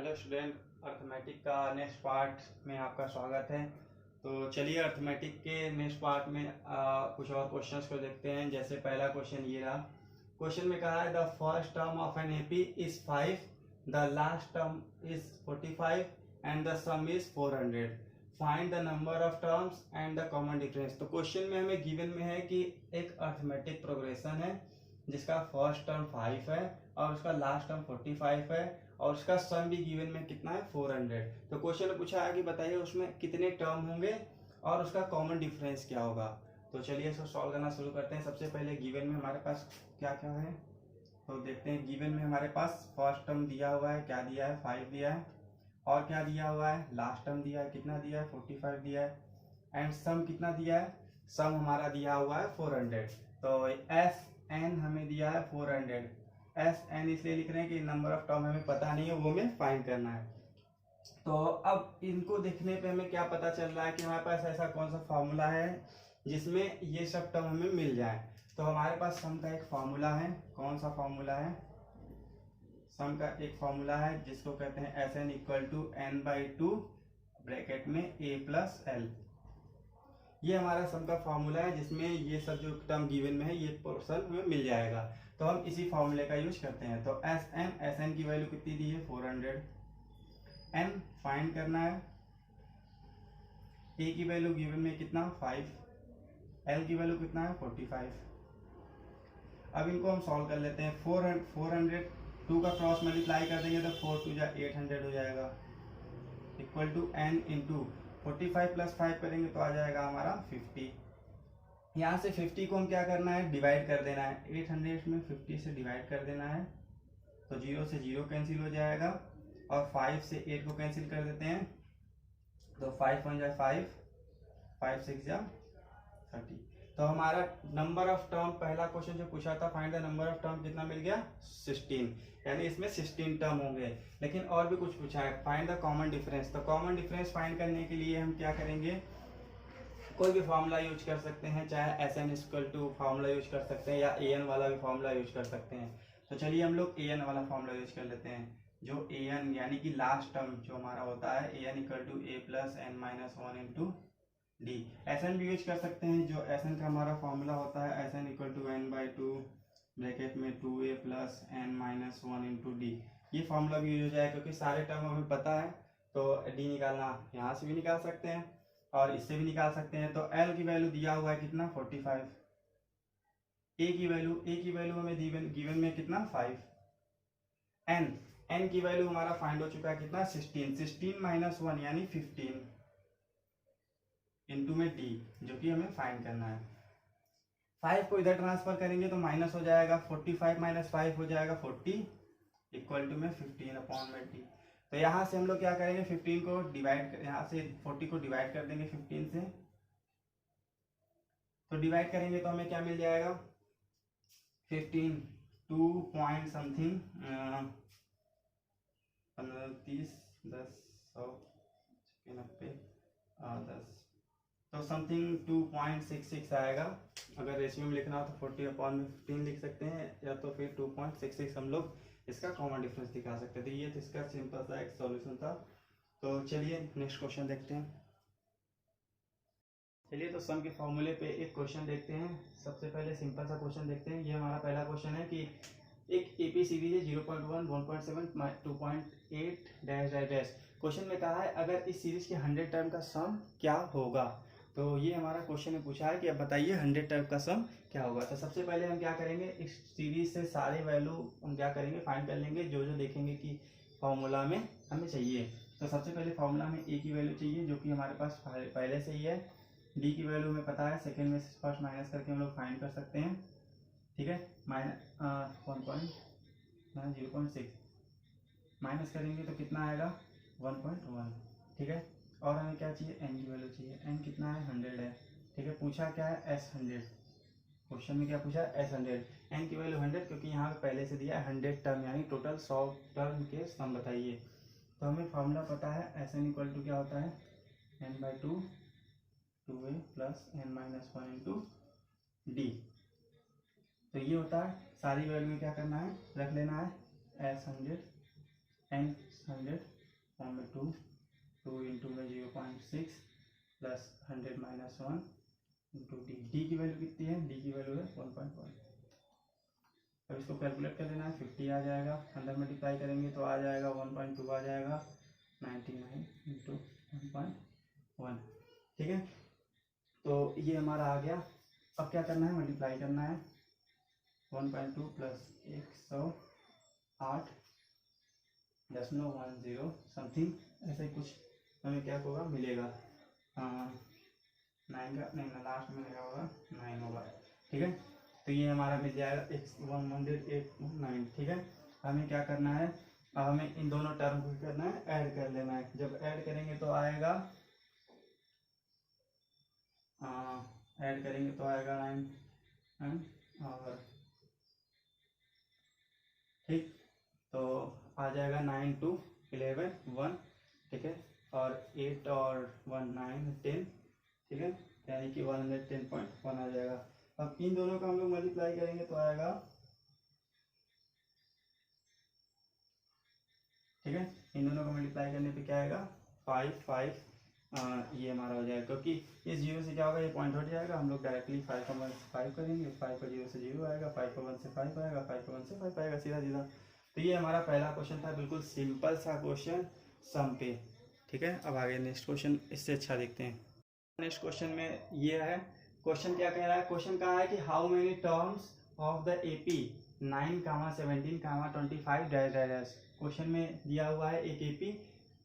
Hello student, arithmetic का next part में आपका स्वागत है। तो चलिए अर्थमेटिक के नेक्स्ट पार्ट में कुछ और क्वेश्चंस को देखते हैं। जैसे पहला क्वेश्चन ये रहा। क्वेश्चन में कहा है the first term of an AP is 5, the last term is 45 and the some is 400। Find the number of terms and the common difference. तो क्वेश्चन में हमें गिवन में है कि एक अर्थमेटिक प्रोग्रेशन है जिसका फर्स्ट टर्म 5 है और उसका लास्ट टर्म 45 है और उसका सम भी गिवन में कितना है 400। तो क्वेश्चन में पूछा है कि बताइए उसमें कितने टर्म होंगे और उसका कॉमन डिफरेंस क्या होगा। तो चलिए इसको सॉल्व करना शुरू करते हैं। सबसे पहले गिवन में हमारे पास क्या क्या है तो देखते हैं। गिवन में हमारे पास फर्स्ट टर्म दिया हुआ है, क्या दिया है 5 दिया है, और क्या दिया हुआ है लास्ट टर्म दिया है, कितना दिया है 45 दिया है, एंड सम कितना दिया है, सम हमारा दिया हुआ है 400। तो एस एन हमें दिया है 400। एस एन इसलिए लिख रहे हैं कि नंबर ऑफ टर्म हमें पता नहीं है, वो हमें फाइंड करना है। तो अब इनको देखने पे हमें क्या पता चल रहा है कि हमारे पास ऐसा कौन सा फॉर्मूला है जिसमें ये सब टर्म हमें मिल जाए। तो हमारे पास सम का एक फॉर्मूला है। कौन सा फॉर्मूला है? सम का एक फॉर्मूला है जिसको कहते हैं S N equal to N by two bracket में ए प्लस एल। ये हमारा सम का फॉर्मूला है जिसमें ये सब जो टर्म गिवन में है ये पोर्शन हमें मिल जाएगा। तो हम इसी फॉर्मूले का यूज करते हैं। तो एस एन की वैल्यू कितनी दी है 400। एन फाइंड करना है। ए की वैल्यू गिवन में कितना 5, एल की वैल्यू कितना है 45। अब इनको हम सॉल्व कर लेते हैं। 400 2 का क्रॉस मल्टीप्लाई कर देंगे तो 4 2 जा 800 हो जाएगा equal to N into 45 plus 5 करेंगे तो आ जाएगा हमारा 50। यहाँ से 50 को हम क्या करना है डिवाइड कर देना है। 800 में 50 से डिवाइड कर देना है तो 0 से 0 कैंसिल हो जाएगा और 5 से 8 को कैंसिल कर देते हैं तो 5 1 जा 5, 5 6 जा 30। तो हमारा नंबर ऑफ टर्म पहला क्वेश्चन जो पूछा था find the number of term कितना मिल गया 16, यानी इसमें 16 टर्म होंगे। लेकिन और भी कुछ पूछा है फाइंड द कॉमन डिफरेंस। तो कॉमन डिफरेंस फाइंड करने के लिए हम क्या करेंगे, कोई भी फॉर्मूला यूज कर सकते हैं, चाहे S N equal to formula use कर सकते हैं या ए एन वाला भी फॉर्मूला यूज कर सकते हैं। तो चलिए हम लोग ए एन वाला फॉर्मूला यूज कर लेते हैं। जो ए एन यानी कि लास्ट टर्म जो हमारा होता है a n equal to A plus N minus one into d. S n भी यूज कर सकते हैं। जो एस एन का हमारा फॉर्मूला होता है S N equal to N by two bracket में 2a plus N minus one into D. ये फॉर्मूला भी यूज हो जाएगा क्योंकि सारे टर्म हमें पता है। तो डी निकालना यहाँ से भी निकाल सकते हैं और इससे भी निकाल सकते हैं। तो L की वैल्यू दिया हुआ है कितना 45। A की वैल्यू हमें गिवन में कितना 5। N की वैल्यू हमारा फाइंड हो चुका है कितना 16 माइनस 1 यानी 15 इंटू में D जो कि हमें फाइंड करना है। 5 को इधर ट्रांसफर करेंगे तो माइनस हो जाएगा 45 माइनस 5 हो जाएगा 40 इक्वल टू में 15 अपॉन में D। तो यहाँ से हम लोग क्या करेंगे 15 को डिवाइड, यहाँ से 40 को डिवाइड कर देंगे 15 से। तो डिवाइड करेंगे तो हमें क्या मिल जाएगा 15 2 पॉइंट समथिंग 15 30 10 100 90 10 तो समथिंग 2.66 आएगा। अगर रेशियो में लिखना हो तो 40 अपॉन में 15 लिख सकते हैं या तो फिर 2.66 हम लोग इसका कॉमन डिफरेंस दिखा सकते हैं। तो ये तो इसका सिंपल सा एक सॉल्यूशन था। तो चलिए नेक्स्ट क्वेश्चन देखते हैं। चलिए तो सम के फॉर्मूले पे एक क्वेश्चन देखते हैं। सबसे पहले सिंपल सा क्वेश्चन देखते हैं। ये हमारा पहला क्वेश्चन है कि एक एपी सीरीज है 0.1 1.7 2.8 डैश डैश डैश। क्वेश्चन में कहा है अगर इस सीरीज के 100 टर्म का सम क्या होगा। तो ये हमारा क्वेश्चन में पूछा है कि अब बताइए 100 टर्म का सम क्या होगा। तो सबसे पहले हम क्या करेंगे इस सीरीज से सारे वैल्यू हम क्या करेंगे फाइंड कर लेंगे जो जो देखेंगे कि फॉर्मूला में हमें चाहिए। तो सबसे पहले फॉर्मूला में ए की वैल्यू चाहिए जो कि हमारे पास पहले से ही है। डी की वैल्यू हमें पता है, सेकेंड में फर्स्ट माइनस करके हम लोग फाइंड कर सकते हैं। ठीक है, माइनस 0.6 माइनस करेंगे तो कितना आएगा 1.1। ठीक है, और हमें क्या चाहिए एन की वैल्यू चाहिए। एन कितना है 100 है। ठीक है, पूछा क्या है एस 100। क्वेश्चन में क्या पूछा है एस 100। एन की वैल्यू 100 क्योंकि यहाँ पे पहले से दिया है 100 टर्म यानी टोटल 100 टर्म के सम बताइए। तो हमें फॉर्मूला पता है एस एन इक्वल टू क्या होता है N by two 2a plus N minus one into D. तो ये होता है सारी वैल्यू में क्या करना है रख लेना है एस 100 एन 100 फॉर्म में 2, 2 इंटू में 0.6 प्लस 100 माइनस 1 इंटू डी की वैल्यू कितनी है, डी की वैल्यू है 1.1। अब इसको कैलकुलेट कर लेना है, 50 आ जाएगा, अंदर मल्टीप्लाई करेंगे तो आ जाएगा 1.2 आ जाएगा, 99 इंटू 1.1। ठीक है, तो ये हमारा आ गया। अब क्या करना है, मल्टीप्लाई करना है, 1.2 प्लस 108.10 समथिंग ऐसे ही कुछ हमें क्या होगा मिलेगा, 9 का नहीं, लास्ट में लगा होगा 9 होगा। ठीक है, तो ये हमारा मिल जाएगा 108.9। ठीक है, हमें क्या करना है, अब हमें इन दोनों टर्म को करना है, ऐड कर लेना है। जब ऐड करेंगे तो आएगा, ऐड करेंगे तो आएगा 9 और ठीक, तो आ जाएगा 9 2 11 1। ठीक है, और 8 और 1 9 10। ठीक है, यानी कि 110.1 आ जाएगा। अब इन दोनों का हम लोग मल्टीप्लाई करेंगे तो आएगा, ठीक है, इन दोनों का मल्टीप्लाई करने पे क्या आएगा 5 5। ये हमारा हो जाएगा, क्योंकि इस 0 से क्या होगा, ये पॉइंट हट जाएगा, हम लोग डायरेक्टली 5 का 1 से 5 करेंगे, 5 का 0 से 0 आएगा, 5 का 1 से 5 आएगा, 5 का 1 से 5 आएगा, सीधा सीधा। तो ये हमारा पहला क्वेश्चन था, बिल्कुल सिंपल सा क्वेश्चन सम पे। ठीक है, अब आगे नेक्स्ट क्वेश्चन इससे अच्छा देखते हैं। नेक्स्ट क्वेश्चन में ये है, क्वेश्चन क्या कह रहा है, क्वेश्चन कहा है कि how many terms of the AP 9, 17, 25 dash dash. Question में दिया हुआ है एक AP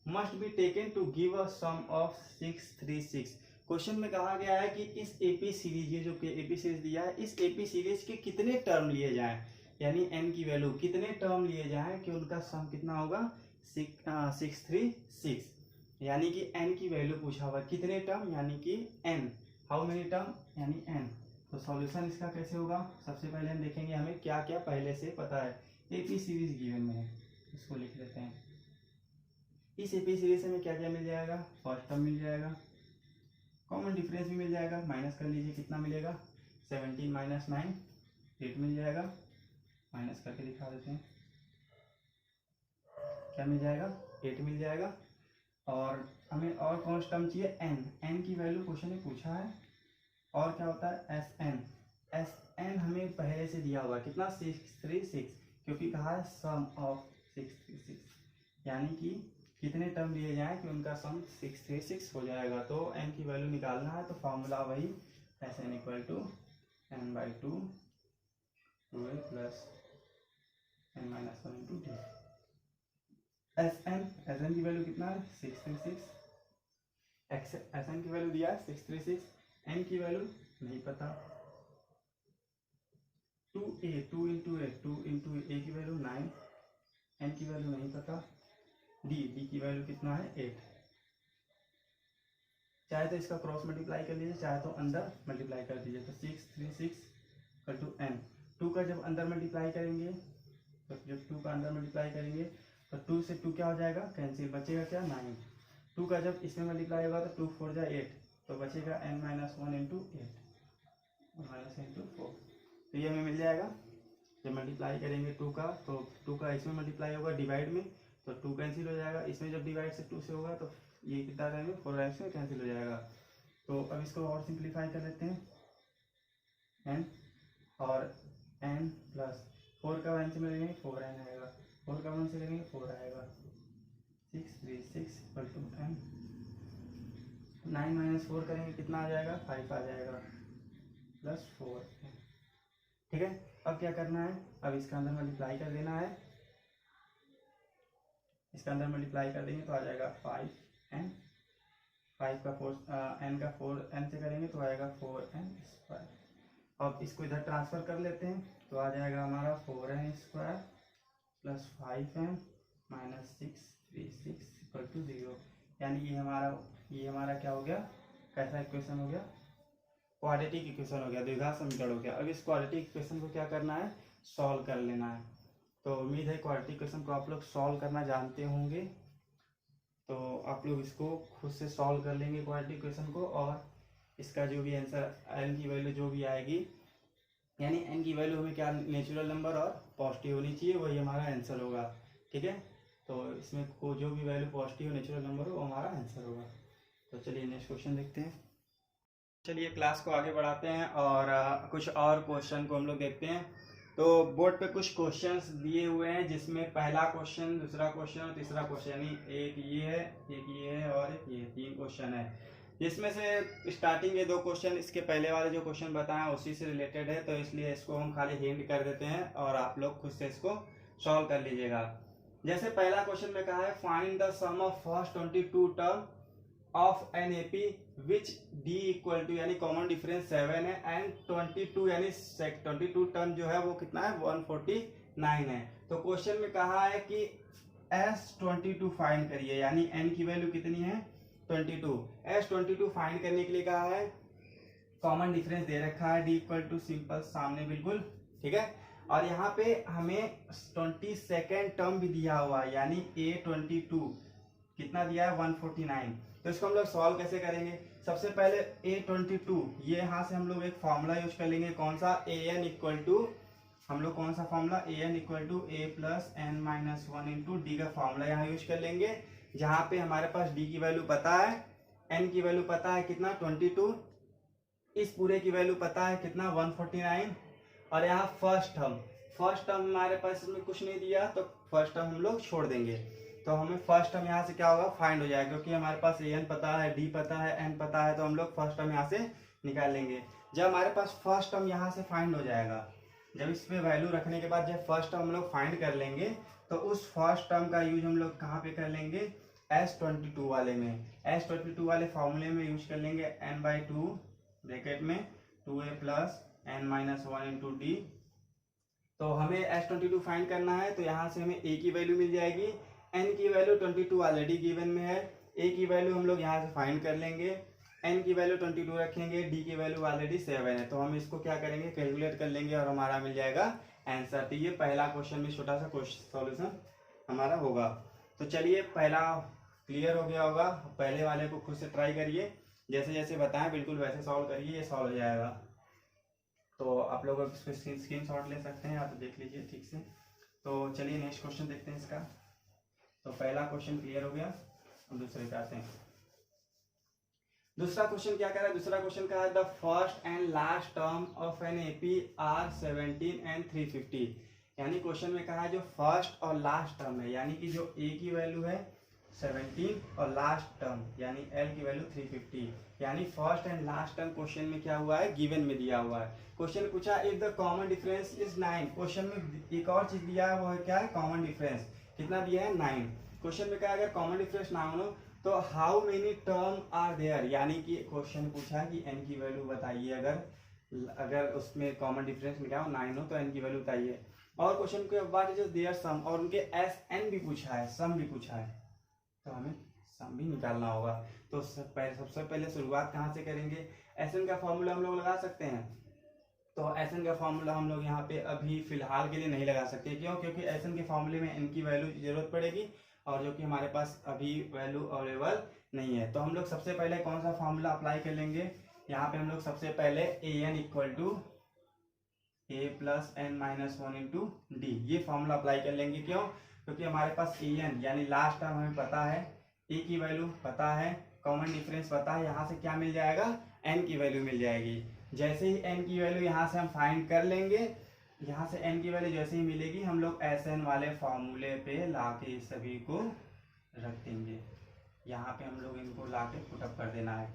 must be taken to give a sum of 636। Question में कहा गया है कि इस एपी सीरीज, ये जो एपी सीरीज दिया है, इस एपी सीरीज के कितने टर्म लिए जाएं, यानी एन की वैल्यू कितने टर्म लिए जाएं कि उनका सम कितना होगा 636। यानी कि n की वैल्यू पूछा हुआ, कितने टर्म यानी कि n, हाउ मेनी टर्म यानी n। तो सॉल्यूशन इसका कैसे होगा, सबसे पहले हम देखेंगे हमें क्या क्या पहले से पता है। एपी सीरीज गिवन में है, इसको लिख लेते हैं। इस एपी सीरीज से हमें क्या क्या मिल जाएगा, फर्स्ट टर्म मिल जाएगा, कॉमन डिफरेंस भी मिल जाएगा, माइनस कर लीजिए कितना मिलेगा, 17 माइनस 9 8 मिल जाएगा, माइनस करके दिखा देते हैं, क्या मिल जाएगा 8 मिल जाएगा। और हमें और कौन सा टर्म चाहिए, n की वैल्यू क्वेश्चन में पूछा है। और क्या होता है Sn हमें पहले से दिया हुआ है कितना 636, क्योंकि कहा है सम ऑफ 636, यानी कि कितने टर्म लिए जाएं कि उनका सम 636 हो जाएगा। तो n की वैल्यू निकालना है, तो फॉर्मूला वही Sn equal to n/2 2a plus n minus 1 into D. Sn की वैल्यू कितना है 636, Sn की वैल्यू दिया है 636, n की वैल्यू नहीं पता, 2a 2 इंटू a की वैल्यू 9, n की वैल्यू नहीं पता, d की वैल्यू कितना है 8। चाहे तो इसका क्रॉस मल्टीप्लाई कर लीजिए, चाहे तो अंदर मल्टीप्लाई कर दीजिए। तो 636 इक्वल टू n, 2 का जब अंदर मल्टीप्लाई करेंगे, तो जब 2 का अंदर मल्टीप्लाई करेंगे तो 2 से 2 क्या हो जाएगा कैंसिल, बचेगा क्या 9। 2 का जब इसमें मल्टीप्लाई होगा तो 2 4 जा 8, तो बचेगा n minus 1 into 8 minus into 4। तो ये हमें मिल जाएगा, जब मल्टीप्लाई करेंगे 2 का, तो 2 का इसमें मल्टीप्लाई होगा डिवाइड में, तो 2 कैंसिल हो जाएगा, इसमें जब डिवाइड से 2 से होगा तो ये कितना रहेंगे 4 से कैंसिल हो जाएगा। तो अब इसको और सिंप्लीफाई कर लेते हैं, n और n प्लस 4 का 1 से मिलेंगे 4n आएगा, 4 का 1 से करेंगे 4 आएगा, 636 इक्वल टू n। 9 माइनस 4 करेंगे कितना आ जाएगा 5 आ जाएगा प्लस 4। ठीक है, अब क्या करना है, अब इसका अंदर मल्टीप्लाई कर देना है, इसका अंदर मल्टीप्लाई कर देंगे तो आ जाएगा 5n, 5 का 4 n का 4n से करेंगे तो आएगा 4n स्क्वायर। अब इसको इधर ट्रांसफर कर लेते हैं, तो आ जाएगा हमारा 4n square plus 5n minus 636 equal to 0। यानी ये हमारा क्या हो गया, कैसा इक्वेशन हो गया, क्वाड्रेटिक इक्वेशन हो गया, द्विघात समीकरण हो गया। अब इस क्वाड्रेटिक इक्वेशन को क्या करना है, सॉल्व कर लेना है। तो उम्मीद है क्वाड्रेटिक इक्वेशन को आप लोग सॉल्व करना जानते होंगे, तो आप लोग इसको खुद से सॉल्व कर लेंगे क्वाड्रेटिक इक्वेशन को, और इसका जो भी आंसर n की वैल्यू जो भी आएगी, यानी n की वैल्यू हमें क्या नेचुरल नंबर और पॉजिटिव होनी चाहिए, वही हमारा आंसर होगा। ठीक है, तो इसमें को जो भी वैल्यू पॉजिटिव नेचुरल नंबर हो वो हमारा आंसर होगा। तो चलिए नेक्स्ट क्वेश्चन देखते हैं। चलिए क्लास को आगे बढ़ाते हैं और कुछ और क्वेश्चन को हम लोग देखते हैं। तो बोर्ड पे कुछ क्वेश्चंस दिए हुए हैं जिसमें पहला क्वेश्चन, दूसरा क्वेश्चन और तीसरा क्वेश्चन, यानी एक ये है और एक ये, 3 क्वेश्चन है। जिसमें से स्टार्टिंग के 2 क्वेश्चन इसके पहले वाले जो क्वेश्चन बताए उसी से रिलेटेड है, तो इसलिए इसको हम खाली हिंट कर देते हैं और आप लोग खुद से इसको सॉल्व कर लीजिएगा। जैसे पहला क्वेश्चन में कहा है find the sum of first 22 term of an AP which D equal to, यानी कॉमन डिफरेंस 7 है, एंड 22 यानी 22 टर्म जो है वो कितना है 149 है। तो क्वेश्चन में कहा है कि S22 फाइंड करिए, यानी n की वैल्यू कितनी है 22। S22 फाइंड करने के लिए कहा है, कॉमन डिफरेंस दे रखा है d इक्वल टू सिंपल सामने बिल्कुल, ठीक है। और यहाँ पे हमें 22nd टर्म भी दिया हुआ है, यानी A22 कितना दिया है 149। तो इसको हम लोग सॉल्व कैसे करेंगे? सबसे पहले A22 ये यहाँ से हम लोग एक फॉर्मूला यूज कर लेंगे, कौन सा, an इक्वल टू, हम लोग कौन सा formula, an equal to a plus n minus 1 into D का फॉर्मूला यहाँ यूज कर लेंगे, जहाँ पे हमारे पास d की वैल्यू पता है, n की वैल्यू पता है कितना 22, इस पूरे की वैल्यू पता है कितना 149, और यहाँ फर्स्ट टर्म हमारे पास इसमें कुछ नहीं दिया, तो फर्स्ट टर्म हम लोग छोड़ देंगे। तो हमें फर्स्ट टर्म यहाँ से क्या होगा फाइंड हो जाएगा, क्योंकि हमारे पास an पता है, d पता है, n पता है, तो हम लोग फर्स्ट टर्म यहाँ से निकाल लेंगे। जब हमारे पास फर्स्ट टर्म यहाँ से फाइंड हो जाएगा, जब इस पे वैल्यू रखने के बाद जब फर्स्ट टर्म हम लोग फाइंड कर लेंगे, तो उस फर्स्ट टर्म का यूज हम लोग कहाँ पे कर लेंगे, S22 वाले में, S22 वाले फॉर्मूले में यूज कर लेंगे, n/2 ब्रैकेट में 2a plus n minus 1 into D. तो हमें S22 फाइंड करना है, तो यहाँ से हमें a की वैल्यू मिल जाएगी, n की वैल्यू 22 ऑलरेडी गिवन में है, a की वैल्यू हम लोग यहाँ से फाइंड कर लेंगे, n की वैल्यू 22 रखेंगे, d की वैल्यू ऑलरेडी 7 है, तो हम इसको क्या करेंगे कैलकुलेट कर लेंगे और हमारा मिल जाएगा आंसर। तो ये पहला क्वेश्चन में छोटा सा क्वेश्चन सॉल्यूशन हमारा होगा। तो चलिए पहला क्लियर हो गया होगा, पहले वाले को खुद से ट्राई करिए, जैसे जैसे बताएं बिल्कुल वैसे सॉल्व करिए, ये सॉल्व हो जाएगा। तो आप लोग इसको स्क्रीन शॉट ले सकते हैं, आप देख लीजिए ठीक से। तो चलिए नेक्स्ट क्वेश्चन देखते हैं इसका। तो पहला क्वेश्चन क्लियर हो गया, हम दूसरे पे आते हैं। दूसरा क्वेश्चन क्या कह रहा है, दूसरा क्वेश्चन का है the first and last term of an AP are 17 and 350। यानी क्वेश्चन में कहा है जो फर्स्ट और लास्ट टर्म है, यानी कि जो a की वैल्यू है 17 और लास्ट टर्म यानी l की वैल्यू 350, यानी first and last term question में क्या हुआ है गिवन में दिया हुआ है। क्वेश्चन पूछा if the common difference is 9, question में एक और चीज दिया है, वो है क्या है कॉमन डिफरेंस, कितना दिया है 9। क्वेश्चन में क्या अगर कॉमन डिफरेंस ना हो तो how many term are there, यानी कि क्वेश्चन पूछा है कि n की वैल्यू बताइए, अगर उसमें कॉमन डिफरेंस में क्या हो 9 हो तो n की वैल्यू बताइए। और क्वेश्चन के बाद जो देयर सम, और उनके SN भी पूछा है, सम भी पूछा है, तो हमें सम भी निकालना होगा। तो सबसे पहले शुरुआत कहाँ से करेंगे, SN का फॉर्मूला हम लोग लगा सकते हैं। तो SN का फॉर्मूला हम लोग यहाँ पे अभी फिलहाल के लिए नहीं लगा सकते, क्यों, क्योंकि SN के फॉर्मूले में n की वैल्यू की जरूरत पड़ेगी, और जो कि हमारे पास अभी वैल्यू अवेलेबल नहीं है। तो हम लोग सबसे पहले कौन सा फॉर्मूला अप्लाई कर लेंगे, यहाँ पे हम लोग सबसे पहले an equal to a plus n minus 1 into D, ये फॉर्मूला अप्लाई कर लेंगे। क्यों, क्योंकि हमारे पास an यानी लास्ट टर्म हमें पता है, a की वैल्यू पता है, कॉमन डिफरेंस पता है, यहाँ से क्या मिल जाएगा n की वैल्यू मिल जाएगी। जैसे ही n की वैल्यू यहाँ से हम फाइंड कर लेंगे, यहाँ से n की वैल्यू जैसे ही मिलेगी हम लोग SN वाले फॉर्मूले पे लाके सभी को रख देंगे, यहाँ पे हम लोग इनको लाके पुटअप कर देना है,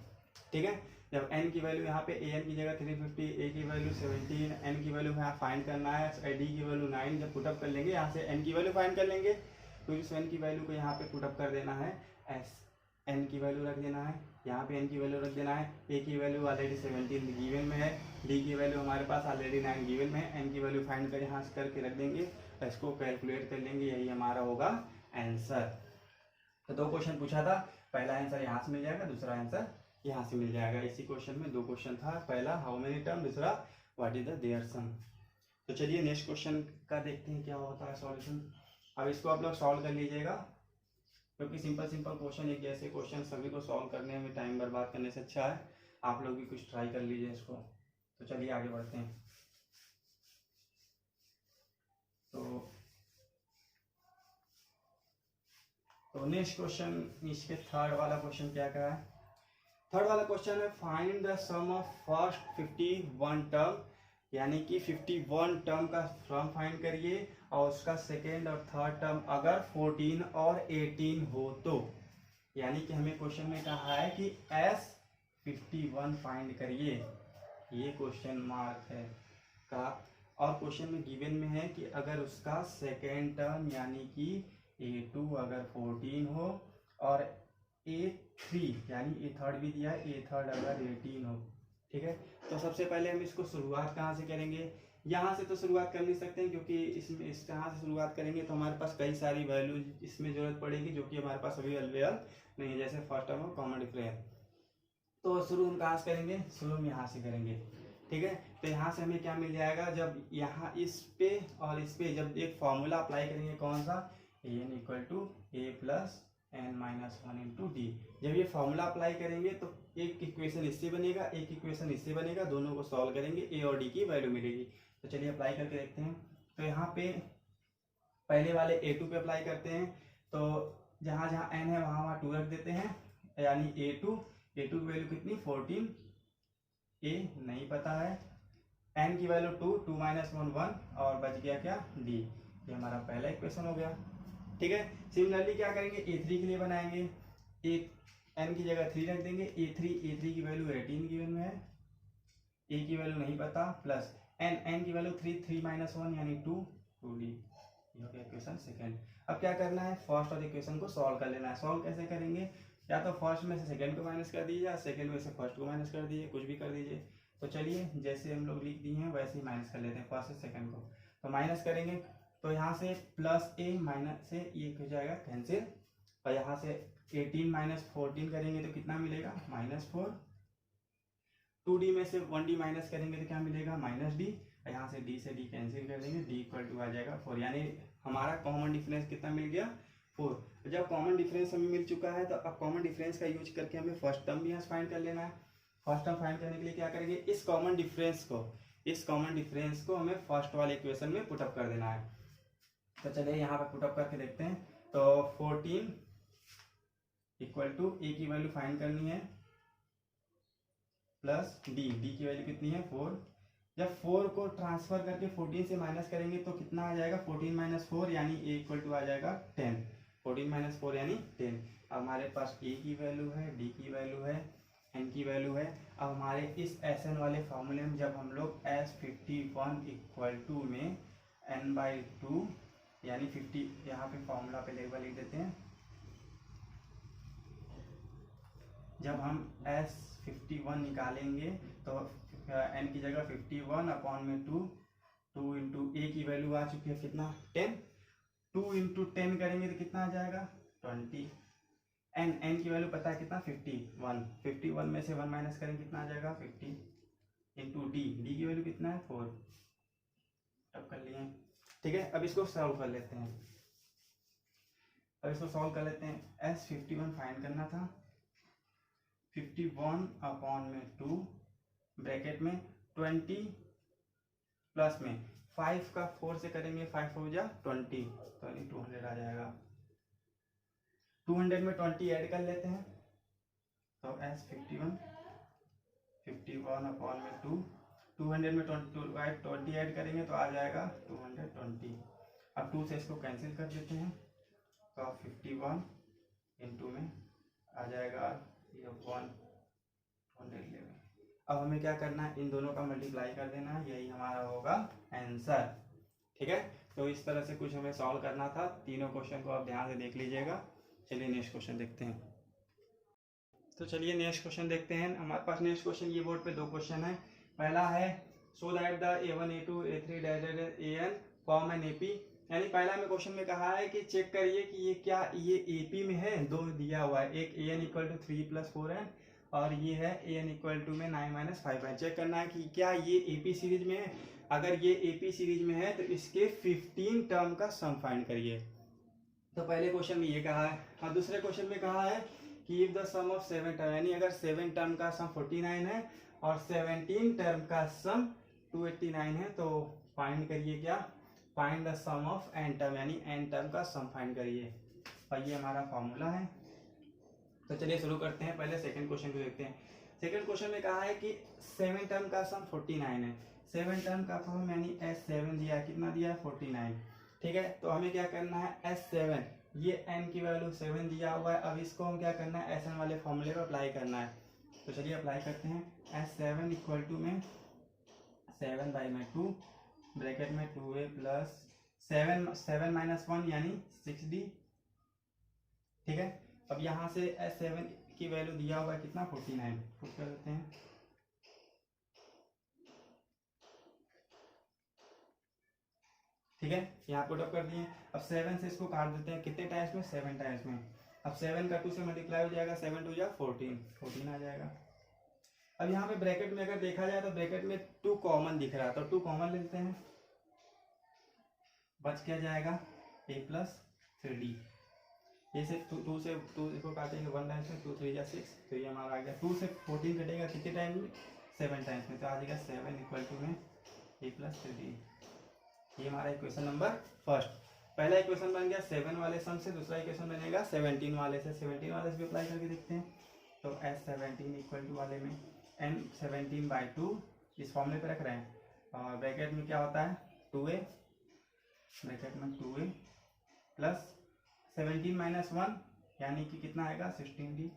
ठीक है। जब n की वैल्यू यहाँ पे an की जगह 350, a की वैल्यू 17, n की वैल्यू यहाँ फाइंड करना है, d की वैल्यू 9, जब पुटअप कर लेंगे यहाँ से n की वैल्यू फाइंड कर लेंगे, तो इस n की वैल्यू को यहाँ पे पुटअप कर देना है, n की वैल्यू रख देना है, यहाँ पे n की वैल्यू रख देना है, a की वैल्यू ऑलरेडी 17 गिवन में है, d की वैल्यू हमारे पास ऑलरेडी 9 गिवन में है, n की वैल्यू फाइंड कर यहाँ से करके रख देंगे, इसको कैलकुलेट कर लेंगे, यही हमारा होगा आंसर। तो 2 क्वेश्चन पूछा था, पहला आंसर यहाँ से मिल जाएगा, दूसरा आंसर यहाँ से मिल जाएगा। इसी क्वेश्चन में 2 क्वेश्चन था, पहला हाउ मेनी टर्म, दूसरा व्हाट इज द देयर सम। तो चलिए नेक्स्ट क्वेश्चन का देखते हैं क्या होता है सॉल्यूशन। अब इसको आप लोग सॉल्व कर लीजिएगा, क्योंकि सिंपल क्वेश्चन, एक ऐसे क्वेश्चन सभी को सॉल्व करने में टाइम बर्बाद करने से अच्छा है आप लोग भी कुछ ट्राई कर लीजिए इसको। तो चलिए आगे बढ़ते हैं। तो तो नेक्स्ट क्वेश्चन, इसके थर्ड वाला क्वेश्चन क्या कहा है? थर्ड वाला क्वेश्चन है find the sum of first 51 term, यानी कि 51 टर्म का सम फाइंड करिए और उसका सेकेंड और थर्ड टर्म अगर 14 और 18 हो तो, यानी कि हमें क्वेश्चन में कहा है कि S 51 फाइंड करिए, ये क्वेश्चन मार्क है का। और क्वेश्चन में गिवन में है कि अगर उसका सेकेंड टर्म यानी कि A2 अगर 14 हो और A3 यानी A थर्ड भी दिया है, A थर्ड अगर 18 हो, ठीक है। तो सबसे पहले हम इसको शुरुआत कहाँ से करेंगे? यहाँ से तो शुरुआत कर नहीं सकते हैं, क्योंकि इसमें इस कहाँ से शुरुआत करेंगे तो हमारे पास कई सारी वैल्यू इसमें जरूरत पड़ेगी जो कि हमारे पास अभी अवेलेबल नहीं है, जैसे फर्स्ट टर्म और कॉमन डिफरेंस। तो शुरू हम कहाँ से करेंगे? शुरू हम यहाँ से करेंगे, ठीक है। तो यहाँ से हमें क्या मिल जाएगा? जब यहाँ इस पे और इस पे जब एक फॉर्मूला अप्लाई करेंगे, कौन सा? an equal to A plus N minus one into D. जब ये फॉर्मूला अप्लाई करेंगे तो एक इक्वेशन इससे बनेगा, एक इक्वेशन इससे बनेगा, दोनों को सॉल्व करेंगे, ए और डी की वैल्यू मिलेगी। तो चलिए अप्लाई करके देखते हैं। तो यहाँ पे पहले वाले A2 पे अप्लाई करते हैं, तो जहाँ जहाँ n है वहाँ वहाँ 2 रख देते हैं, यानी A2 की वैल्यू कितनी? 14, A नहीं पता है, n की वैल्यू 2, 2 माइनस 1 1 और बच गया क्या? D। ये हमारा पहला इक्वेशन हो गया, ठीक है। सिमिलरली क्या करेंगे? A3 के लिए बनाएंगे, n की जगह 3 रख देंगे, A3 की वैल्यू 18 गिवन में है, A की वैल्यू नहीं पता, प्लस n की वैल्यू 3 माइनस 1 यानी 2 2D। ये हो गया इक्वेशन सेकेंड। अब क्या करना है? फर्स्ट और इक्वेशन को सॉल्व कर लेना है। सॉल्व कैसे करेंगे? या तो फर्स्ट में से सेकंड को माइनस कर दीजिए या सेकंड में से फर्स्ट को माइनस कर दीजिए, कुछ भी कर दीजिए। तो चलिए जैसे हम लोग लिख दिए हैं वैसे ही माइनस कर लेते हैं फर्स्ट से सेकंड को। तो माइनस करेंगे तो यहाँ से प्लस ए माइनस से ये हो जाएगा कैंसिल, और यहाँ से 18 माइनस 14 करेंगे तो कितना मिलेगा? -4। 2D में से 1D माइनस करेंगे तो क्या मिलेगा? -D। यहाँ से D से D कैंसिल कर देंगे, D इक्वल टू आ जाएगा 4, यानी हमारा कॉमन डिफरेंस कितना मिल गया? 4। जब कॉमन डिफरेंस हमें मिल चुका है तो अब कॉमन डिफरेंस का यूज करके हमें फर्स्ट टर्म भी यहाँ फाइंड कर लेना है। फर्स्ट टर्म फाइंड करने के लिए क्या करेंगे? इस कॉमन डिफरेंस को हमें फर्स्ट वाले इक्वेशन में पुटअप कर देना है। तो चलिए यहाँ पर पुटअप करके देखते हैं। तो 14 इक्वल टू ए की वैल्यू फाइंड करनी है प्लस डी की वैल्यू कितनी है? 4। जब 4 को ट्रांसफर करके 14 से माइनस करेंगे तो कितना आ जाएगा? 14 माइनस 4 यानी ए इक्वल टू आ जाएगा 10। 14 माइनस 4 यानी 10। अब हमारे पास ए की वैल्यू है, डी की वैल्यू है, एन की वैल्यू है। अब हमारे इस एस वाले फॉर्मूले में जब हम लोग S51 इक्वल टू में n/2 यानी 50, यहाँ पे फॉर्मूला पे लेवल लिख देते हैं। जब हम S51 निकालेंगे तो n की जगह 51 अपॉन में 2 इंटू ए की वैल्यू आ चुकी है कितना? 10। 2 इंटू 10 करेंगे तो कितना आ जाएगा? 20। n की वैल्यू पता है कितना? 51। 51 में से 1 माइनस करेंगे कितना आ जाएगा? 50 इंटू डी की वैल्यू कितना है? 4। तब कर लिए, ठीक है। अब इसको सॉल्व कर लेते हैं। S51 फाइंड करना था। 51 अपॉन में 2 ब्रैकेट में 20 प्लस में 5 का 4 से करेंगे, 5 हो जा 20 तो 200 आ जाएगा। 200 में 20 ऐड कर लेते हैं तो S51 अपॉन में 200 में 20 ऐड करेंगे तो आ जाएगा 220। अब 2 से इसको कैंसिल कर देते हैं तो 51 इंटू में आ जाएगा 111। अब हमें क्या करना है? इन दोनों का मल्टीप्लाई कर देना है, यही हमारा होगा आंसर, ठीक है। तो इस तरह से कुछ हमें सॉल्व करना था। तीनों क्वेश्चन को आप ध्यान से देख लीजिएगा। चलिए नेक्स्ट क्वेश्चन देखते हैं। तो चलिए नेक्स्ट क्वेश्चन देखते हैं। हमारे पास नेक्स्ट क्वेश्चन ये बोर्ड पे 2 क्वेश्चन है। पहला है so that the A1 A2 A3 AN form an AP, यानी पहला में क्वेश्चन में कहा है कि चेक करिए कि ये क्या ये AP में है। 2 दिया हुआ है, एक AN इक्वल टू 3 + 4n और ये है AN इक्वल टू में 9 - 5n। चेक करना है कि क्या ये AP सीरीज में है। अगर ये AP सीरीज में है तो इसके 15 टर्म का सम फाइंड करिए। तो पहले क्वेश्चन में ये कहा है, और दूसरे क्वेश्चन में कहा है कि if the sum of 7 term, यानी अगर 7 टर्म का सम 49 है और 17 टर्म का सम 289 है तो फाइंड करिए क्या? Find the sum of n term, यानी n टर्म का सम फाइंड करिए। और ये हमारा फॉर्मूला है। तो चलिए शुरू करते हैं। पहले सेकंड क्वेश्चन को देखते हैं। सेकंड क्वेश्चन में कहा है कि 7 टर्म का सम 49 है। 7 टर्म का फॉर्म यानी S7 दिया है, कितना दिया है 49। ठीक है, तो हमें क्या करना है S7, ये n की वैल्यू 7 दिया हुआ है। अब इसको हम क्या करना है Sn वाले फॉर्मूले पर अप्लाई करना है। तो चलिए अप्लाई करते हैं। S7 इक्वल टू में 7/2 ब्रैकेट में 2a प्लस 7 माइनस 1 यानी 6d। ठीक है, अब यहाँ से S7 की वैल्यू दिया हुआ है कितना 49, पुट कर देते हैं। ठीक है, यहाँ पुट अप कर दिए। अब 7 से इसको काट देते हैं, कितने टाइम्स में 7 टाइम्स में। अब 7 का 2 से मल्टीप्लाई हो जाएगा, 7 2 जा 14 आ जाएगा। अब यहाँ पे ब्रैकेट में अगर देखा जाए तो ब्रैकेट में 2 कॉमन दिख रहा है, तो 2 कॉमन ले लेते हैं। बच क्या जाएगा a प्लस 3d। ये से 2 से 2 इसको काटेंगे 1 टाइम्स में, 2 3 जा 6, तो ये हमारा आ गया। 2 से 14 कटेगा कितने टाइम में 7 टाइम्स में, तो आ जाएगा 7 इक्वल टू में a प्लस 3d। ये हमारा इक्वेशन नंबर फर्स्ट। पहला इक्वेशन बन गया 7 वाले सम से, दूसरा इक्वेशन बनेगा 17 वाले से। 17 वाले से भी अप्लाई करके देखते हैं। तो S17 इक्वल टू वाले में n17/2 इस फॉर्मूले पे रख रहे हैं, और ब्रैकेट में क्या होता है 2a, ब्रैकेट में 2a प्लस 17 माइनस 1 यानी कि कितना आएगा 16d।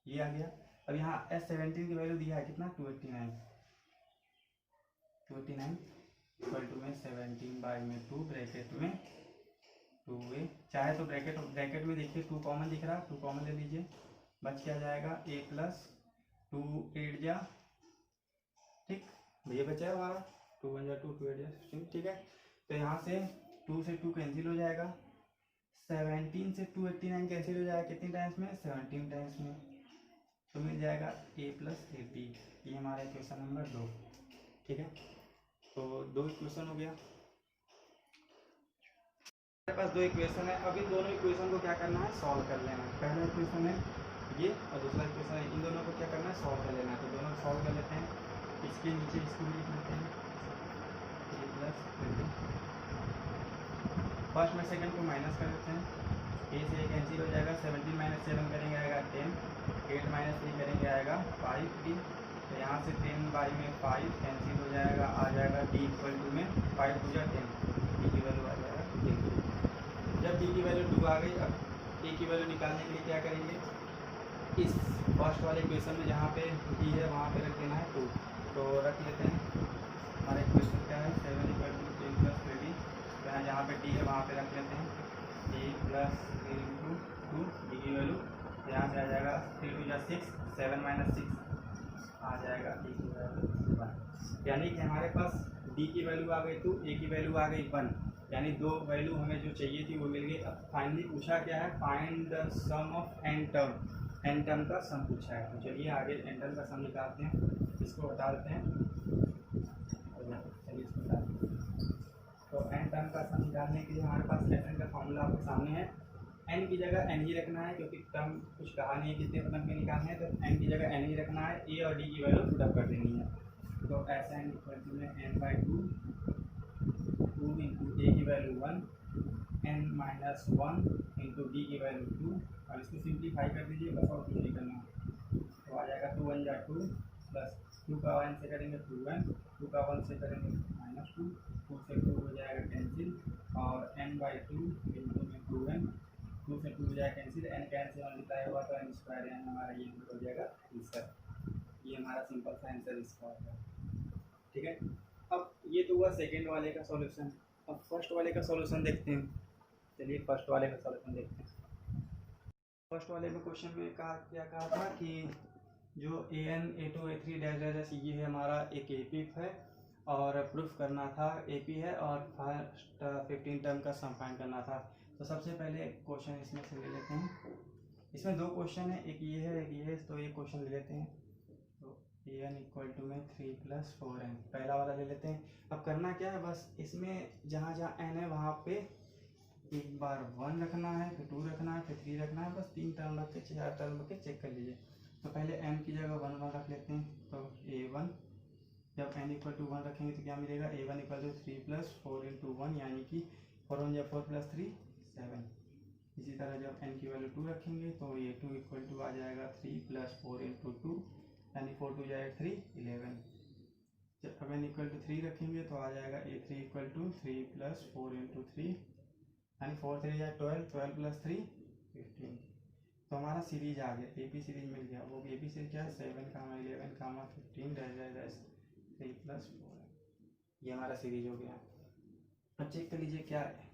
ये आ गया। अब यहाँ S17 की वैल्यू दिया है कितना 289 इक्वल टू में 17/2 ब्रैकेट में 2a। चाहे तो ब्रैकेट में देखिए 2 कॉमन दिख रहा, 2 कॉमन ले लीजिए। बच क्या जाएगा a प्लस 2 8 जा, ठीक, ये बचा है हमारा 2 1 जा 2 2 8 जा 16। ठीक है, तो यहाँ से 2 से 2 कैंसिल हो जाएगा, 17 से 289 कैंसिल हो जाएगा कितनी टाइम्स में 17 टाइम्स में, तो मिल जाएगा a प्लस 80। ये हमारा इक्वेशन नंबर 2। ठीक है, तो 2 इक्वेशन हो गया। हमारे पास 2 इक्वेशन है। अब इन दोनों इक्वेशन को क्या करना है सॉल्व कर लेना है। पहला इक्वेशन है ये और दूसरा इक्वेशन है, इन दोनों को क्या करना है सॉल्व कर लेना है। तो दोनों सॉल्व कर लेते हैं। इसके नीचे इसको भी लिख लेते हैं a प्लस 20। फर्स्ट में सेकंड को माइनस कर देते हैं। a से a कैंसिल हो जाएगा, 17 माइनस 7 करेंगे आएगा 10, 8 माइनस 3 करेंगे आएगा 5d। तो यहाँ से 10/5 कैंसिल हो जाएगा, आ जाएगा d इक्वल टू में 5 2 जा 10, d की वैल्यू आ जाएगा 10। जब d की वैल्यू 2 आ गई, अब a की वैल्यू निकालने के लिए क्या करेंगे, इस फर्स्ट वाले इक्वेशन में जहाँ पे d है वहाँ पे रख देना है 2, तो रख लेते हैं। हमारा इक्वेशन क्या है 7 इक्वल टू 10 प्लस 3d। तो यहाँ जहाँ पे d है वहाँ पे रख लेते हैं a प्लस 3 इंटू 2, d की वैल्यू यहाँ से आ जाएगा 3 2 जा 6, 7 माइनस 6 आ जाएगा d की वैल्यू 1। यानी कि हमारे पास d की वैल्यू आ गई 2, a की वैल्यू आ गई 1, यानी 2 वैल्यू हमें जो चाहिए थी वो मिल गई। अब फाइनली पूछा क्या है find the sum of n term, n term का सम पूछा है। तो चलिए आगे n टर्म का सम निकालते हैं, इसको बता देते हैं। चलिए इसको बता देते हैं। तो n टर्म का सम निकालने के लिए हमारे पास n का फॉर्मूला आपके सामने है। n की जगह n ही रखना है, क्योंकि टर्म कुछ कहा नहीं है कितने टर्म के निकालने हैं, तो n की जगह n ही रखना है। a और d की वैल्यू पुट अप कर देनी है। तो ऐसा n इक्वल टू में n/2 2 इंटू a की value 1, n minus 1 into d की वैल्यू 2, और इसको सिंप्लीफाई कर दीजिए बस, और कुछ नहीं करना। तो आ जाएगा 2 1 जा 2 प्लस 2 का 1 से करेंगे 2n, 2 का 1 से करेंगे -2, 2 से 2 हो जाएगा कैंसिल, और n/2 इंटू में 2n, 2 से 2 हो जाएगा कैंसिल, n कैंसिल मल्टीप्लाई होगा तो n स्क्वायर, यानी हमारा ये हो जाएगा आंसर। ये हमारा सिंपल सा आंसर इसका होगा। ठीक है, अब ये तो हुआ सेकेंड वाले का सॉल्यूशन। अब फर्स्ट वाले का सॉल्यूशन देखते हैं। चलिए फर्स्ट वाले का सॉल्यूशन देखते हैं। फर्स्ट वाले में क्वेश्चन में क्या कहा था कि जो an a2 a3 डैश ये है हमारा एक एपी है, और प्रूफ करना था एपी है, और फर्स्ट 15 टर्म का सम फाइंड करना था। तो सबसे पहले क्वेश्चन इसमें से ले लेते हैं। इसमें 2 क्वेश्चन है, एक ये है एक ये है, तो ये क्वेश्चन ले लेते हैं। तो an इक्वल टू में 3 प्लस 4n पहला वाला ले लेते हैं। अब करना क्या है, बस इसमें जहाँ जहाँ n है वहाँ पे एक बार 1 रखना है, फिर 2 रखना है, फिर 3 रखना है, बस 3 टर्म रख के 4 टर्म रख के चेक कर लीजिए। तो पहले n की जगह 1 1 रख लेते हैं। तो a1, जब n इक्वल टू 1 रखेंगे तो क्या मिलेगा, a1 equal to 3 plus 4 into 1, यानी कि 4 1 या 4 प्लस 3 7, इसी तरह जब n की वैल्यू 2 रखेंगे तो ये 2 इक्वल टू आ जाएगा 3 + 4 × 2, यानी 4 2 जाएगा 3 11। जब अब n इक्वल टू 3 रखेंगे तो आ जाएगा a3 इक्वल टू 3 + 4 × 3, यानी 4 3 जाए 12, 12 + 3 15। तो हमारा सीरीज आ गया, AP सीरीज मिल गया। वो AP सीरीज क्या है, 7, 11, 15 डैश 3 + 4 है। ये हमारा सीरीज हो गया। अब चेक कर लीजिए क्या है,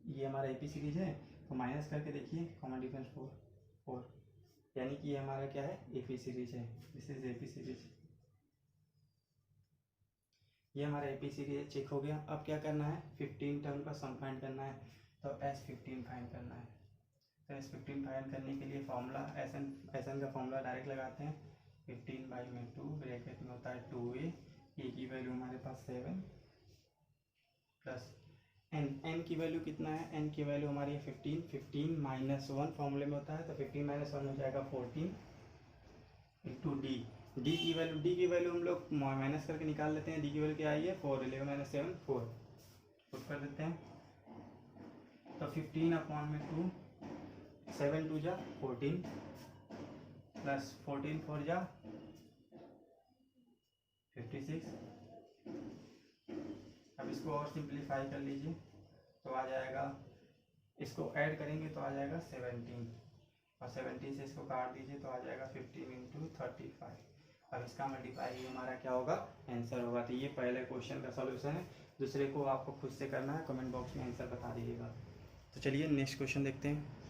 ये हमारा AP सीरीज है, तो माइनस करके देखिए, कॉमन डिफरेंस 4, यानी कि ये हमारा क्या है, AP सीरीज है। दिस इज AP सीरीज, ये हमारा AP सीरीज चेक हो गया। अब क्या करना है, 15 टर्म का सम फाइंड करना है, तो S15 फाइंड करना है। तो S15 फाइंड करने के लिए फॉर्मूला SN का फॉर्मूला डायरेक्ट लगाते हैं। 15/2 ब्रैकेट में होता है 2a, ए की वैल्यू हमारे पास 7 प्लस n की वैल्यू कितना है, n की वैल्यू हमारी है 15, 15 - 1 फॉर्मूले में होता है, तो 15 - 1 हो जाएगा 14 × d की वैल्यू हम लोग माइनस करके निकाल लेते हैं। d की वैल्यू क्या आई है, 4, 11 - 7 4, पुट कर देते हैं। तो 15/2, 7 2 जा 14 प्लस 14 4 जा 56। अब इसको और सिंप्लीफाई कर लीजिए तो आ जाएगा, इसको ऐड करेंगे तो आ जाएगा 17, और 17 से इसको काट दीजिए तो आ जाएगा 15 × 35। अब इसका मल्टीप्लाई हमारा क्या होगा, आंसर होगा। तो ये पहले क्वेश्चन का सॉल्यूशन है, दूसरे को आपको खुद से करना है, कमेंट बॉक्स में आंसर बता दीजिएगा। तो चलिए नेक्स्ट क्वेश्चन देखते हैं।